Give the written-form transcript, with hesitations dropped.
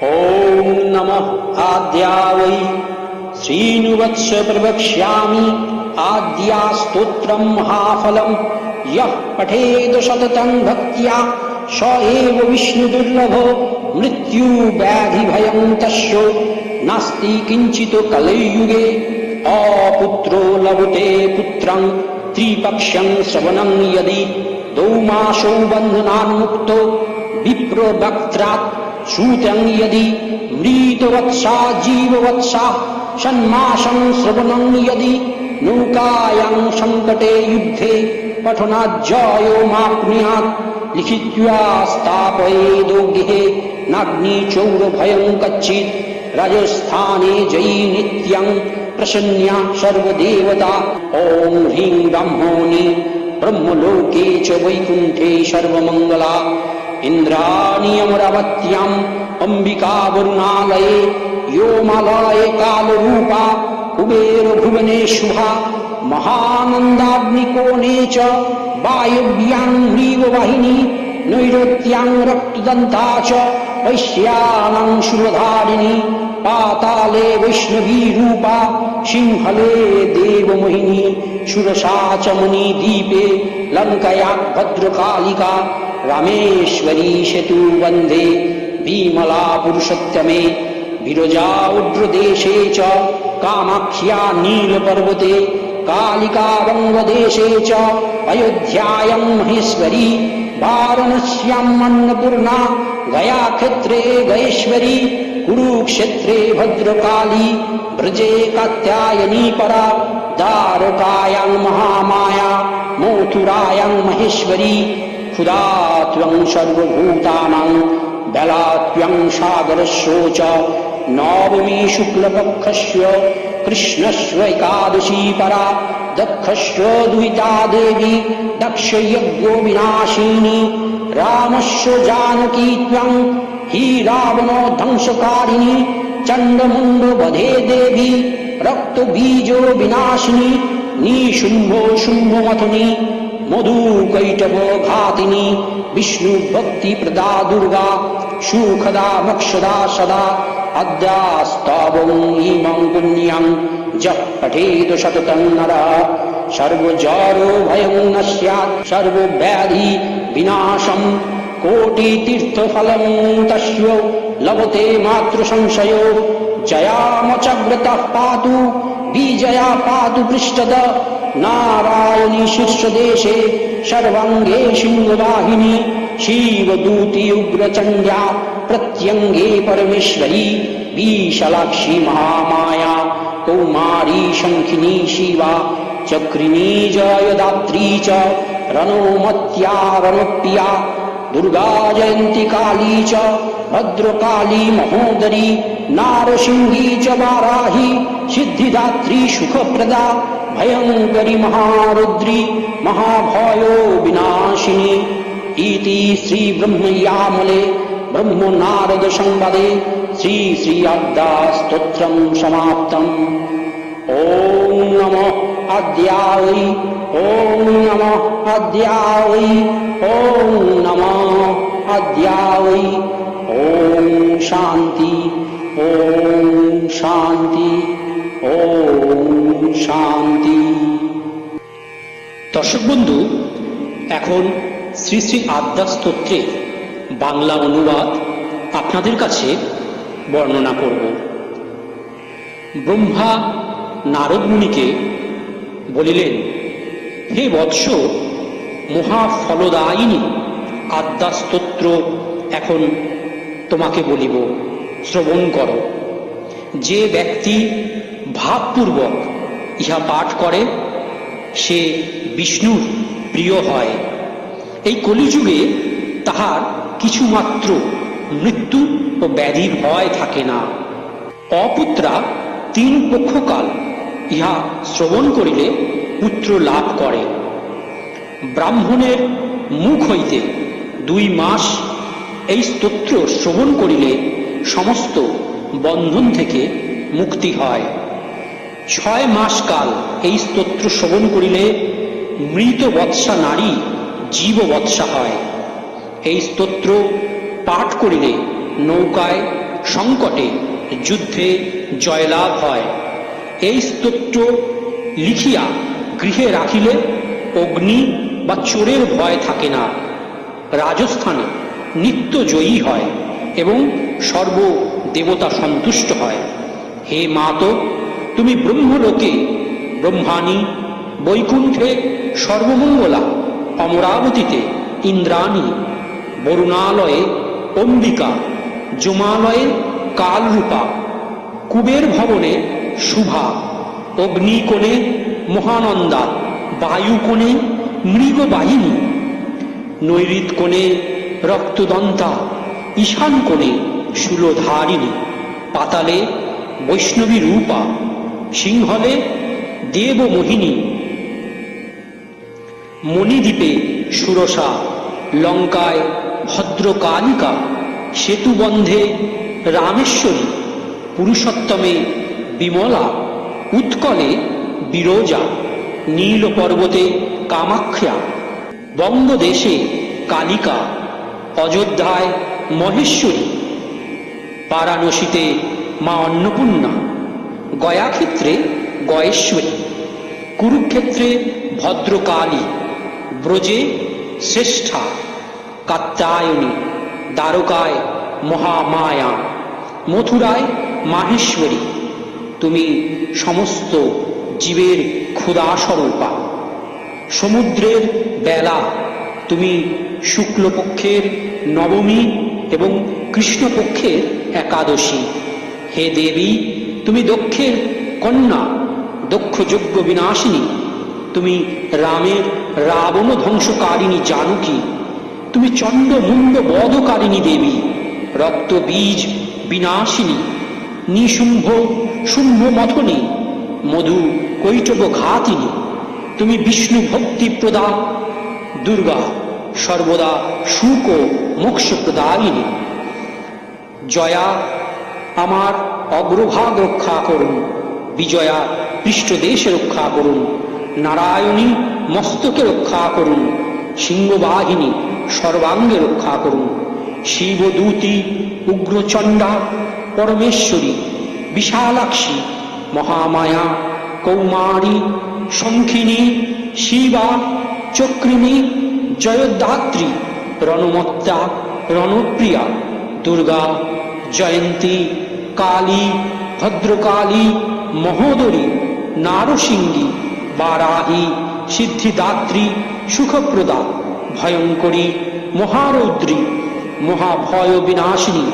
ॐ नमः आद्यावै श्रीनुवत्स प्रवक्ष्यामि आद्या स्तोत्रं महाफलं यः पठेद सततं भक्त्या स एव विष्णुदुर्लभो मृत्युव्याधिभयं तस्य नास्ति किञ्चित् कलियुगे अपुत्रो लभते पुत्रं त्रिपक्ष्यं श्रवणं यदि दौमासौ बन्धनान्मुक्तो विप्रवक्त्रात् श्रुतं यदि मृतवत्सा जीववत्सा षण्मासं श्रवणं यदि नौकायां संकटे युद्धे पठनाज्जयोमाप्नुयात् लिखित्वा स्थापयेदो गृहे नाग्निचौरभयं कच्चित् राजस्थाने जयी नित्यं प्रसन्या सर्वदेवता ॐ ह्रीं ब्रह्मणि ब्रह्मलोके च वैकुण्ठे सर्वमङ्गला इन्द्राणी अमरावत्याम् अंबिका वरुणालये व्योमालये कालरूपा कुबेर भुवने शुभा महानन्दाग्निकोणे च वायव्यां म्रीगवाहिनी नैऋत्यां रक्तदन्ता च वैश्यानां शूलधारिणी पाताले वैष्णवी रूपा सिंहले देवमोहिनी सुरसा च मणिदीपे लङ्कया भद्रकालिका रामेश्वरी सेतु वन्दे विमला पुरुषोत्तमे विरजा उड्रदेशे च कामाख्या नीलपर्वते कालिका वङ्गदेशे च अयोध्यायां महेश्वरी वाराणस्याम् अन्नपूर्णा गयाक्षेत्रे गयेश्वरी कुरुक्षेत्रे भद्रकाली ब्रजे कात्यायनी परा द्वारकायां महामाया मथुरायां महेश्वरी खुदा त्वं सर्वभूतानां बला त्वं सागरस्य च नवमी शुक्लपक्षस्य कृष्णस्य एकादशी परा दक्षस्य दुहिता देवी दक्षयज्ञो विनाशिनी रामस्य जानकी त्वं हि रावणो ध्वंसकारिणी चण्डमुण्ड वधे देवी रक्तबीजो विनाशिनी निशुम्भो शुम्भमथुनी मधुकैटभ घातिनी विष्णु भक्ति प्रदा दुर्गा सुखदा मोक्षदा सदा अद्यास्तवं इमं पुण्यं जः पठेद सततं नरः सर्वजरो भयं न स्यात् सर्वव्याधि विनाशं कोटितीर्थफलं तस्य लभते मातृ संशयो जयामचग्रतः पातु विजया पातु पृष्ठद नारायणी शीर्षदेशे सर्वांगे सिंहवाहिनी शिवदूती उग्रचण्ड्या प्रत्यंगे परमेश्वरी विशालाक्षी महामाया कौमारी शंखिनी शिवा चक्रिणी जयदात्री च रणोमत्या रणप्रिया दुर्गा जयंती काली च भद्रकाली महोदरी नारसिंही च वाराही सिद्धिदात्री सुखप्रदा भयंकरी महारुद्री महाभयो विनाशिनी इति श्री ब्रह्मयामले ब्रह्म नारद संवादे श्री श्री आद्या स्तोत्रम समाप्तम्। ओम नमः आद्यावै ओम नमः आद्यावै ओम नमः आद्यावै ओम शांति ओम शांति ओम शांति। दर्शक बंधु এখন শ্রী শ্রী আদ্যা স্তোত্রের বাংলা অনুবাদ আপনাদের কাছে বর্ণনা করব। ব্রহ্মা নারদ মুনিকে বলিলেন, হে বৎস, মহাফলদায়িনী আদ্যা স্তোত্র এখন তোমাকে বলিব, শ্রবণ করো। যে ব্যক্তি ভাবপূর্বক ইহা পাঠ করে সে বিষ্ণুর প্রিয় হয়। এই কলিযুগে তাহার কিছুমাত্র মৃত্যু ও ব্যাধির ভয় থাকে না। অপুত্রা 3 পক্ষকাল ইহা শ্রবণ করিলে পুত্র লাভ করে। ব্রাহ্মণের মুখ হইতে 2 মাস এই স্তোত্র শ্রবণ করিলে সমস্ত বন্ধন থেকে মুক্তি হয়। 6 মাস কাল এই স্তোত্র শ্রবণ করিলে মৃত বৎসা নারী জীববৎসা হয়। এই স্তোত্র পাঠ করিলে নৌকায় সংকটে যুদ্ধে জয়লাভ হয়। এই স্তোত্র লিখিয়া গৃহে রাখিলে অগ্নি বা চোরের ভয় থাকে না। রাজস্থানে নিত্য জয়ী হয় এবং সর্ব দেবতা সন্তুষ্ট হয়। হে মাতো, তুমি ব্রহ্মলোকে ব্রহ্মাণী, বৈকুণ্ঠে সর্বমঙ্গলা, অমরাবতীতে ইন্দ্রাণী, বরুণালয়ে অম্বিকা, যমালয়ে কালরূপা, কুবের ভবনে শুভা, অগ্নিকোণে মহানন্দা, বায়ুকোণে মৃগবাহিনী, নৈঋত কোণে রক্তদন্তা, ঈশান কোণে শূলধারিণী, পাতালে বৈষ্ণবী রূপা, সিংহলে দেবমোহিনী, মণিদ্বীপে সুরসা, লঙ্কায় ভদ্রকালিকা, সেতুবন্ধে রামেশ্বরী, পুরুষোত্তমে বিমলা, উৎকলে বিরজা, নীল পর্বতে কামাখ্যা, বঙ্গদেশে কালিকা, অযোধ্যায় মহেশ্বরী, বারাণসীতে মা অন্নপূর্ণা, গয়াক্ষেত্রে গয়েশ্বরী, কুরুক্ষেত্রে ভদ্রকালী, ব্রজে শ্রেষ্ঠা, কাত্যায়নী, দ্বারকায় মহামায়া, মথুরায় মাহেশ্বরী। তুমি সমস্ত জীবের ক্ষুধাস্বরূপা। সমুদ্রের বেলা তুমি শুক্লপক্ষের নবমী এবং কৃষ্ণপক্ষের একাদশী। হে দেবী, তুমি দক্ষের কন্যা, দক্ষ যজ্ঞ বিনাশিনী। তুমি রামের রাবণ ধ্বংসকারিণী জানকী। তুমি চণ্ড মুণ্ড বধকারিণী দেবী, রক্ত বীজ বিনাশিনী, নিশুম্ভ শুম্ভ মথনী, মধু কৈটব ঘাতিনী। তুমি বিষ্ণু ভক্তি প্রদা দুর্গা, সর্বদা সুখ ও মোক্ষ প্রদায়িনী। জয়া, আমার অগ্রভাগ রক্ষা করুন। বিজয়া, পৃষ্ঠদেশ রক্ষা করুন। নারায়ণী, মস্তকে রক্ষা করুন। সিংহবাহিনী, সর্বাঙ্গে রক্ষা করুন। শিবদূতী, উগ্রচণ্ডা, পরমেশ্বরী, বিশালাক্ষী, মহামায়া, কৌমারী, শঙ্খিনী, শিবা, চক্রিণী, জয়দাত্রী, রণমত্তা, রণপ্রিয়া, দুর্গা, জয়ন্তী, কালী, ভদ্রকালী, মহোদরী, নারসিংহী, বারাহী, সিদ্ধিদাত্রী, সুখপ্রদা, ভয়ঙ্করী, মহারৌদ্রী, মহাভয় বিনাশিনী।